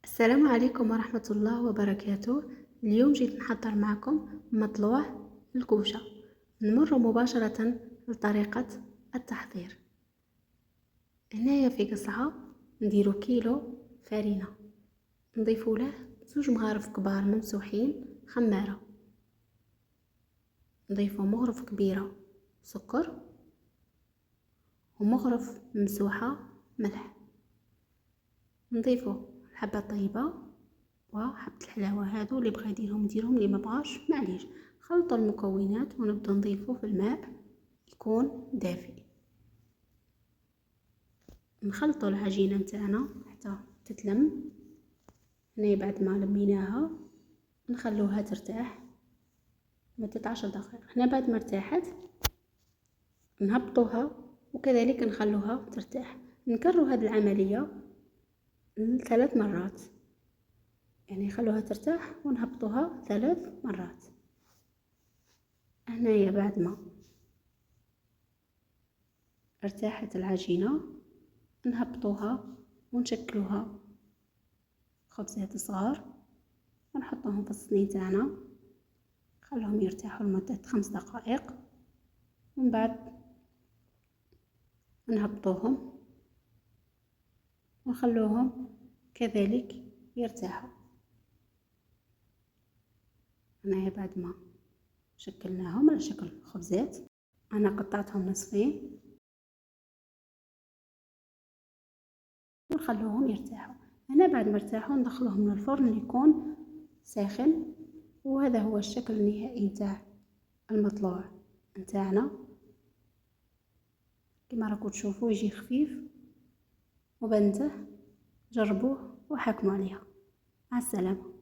السلام عليكم ورحمة الله وبركاته. اليوم جيت نحضر معكم مطلوع الكوشة. نمر مباشرة لطريقة التحضير. هنايا في قصعة نديرو كيلو فرينة، نضيفو له 2 مغارف كبار ممسوحين خمارة، نضيفو مغرف كبيرة سكر ومغرف ممسوحة ملح، نضيفو حبة طيبة وحبة الحلاوة. هادو اللي بغى يديرهم يديرهم، اللي ما بغاش معليش. خلطوا المكونات ونبدا نضيفو في الماء يكون دافئ. نخلطوا العجينه نتاعنا حتى تتلم. هنا بعد ما لميناها نخلوها ترتاح مدة 10 دقائق. هنا بعد ما ارتاحت نهبطوها وكذلك نخلوها ترتاح. نكرروا هذه العملية 3 مرات، يعني نخلوها ترتاح ونهبطوها 3 مرات. هنايا بعد ما ارتاحت العجينة نهبطوها ونشكلوها خبزات صغار ونحطوهم في الصينية تاعنا، خلوهم يرتاحوا لمدة 5 دقائق. ومن بعد نهبطوهم ونخلوهم كذلك يرتاحوا. هنايا بعد ما شكلناهم على شكل خبزات، انا قطعتهم نصفين ونخلوهم يرتاحوا. هنا بعد ما ارتاحوا ندخلوهم للفرن يكون ساخن. وهذا هو الشكل النهائي نتاع المطلوع نتاعنا. كما راكم تشوفوا يجي خفيف وبنته. جربوه وحكموا عليها. مع السلامه.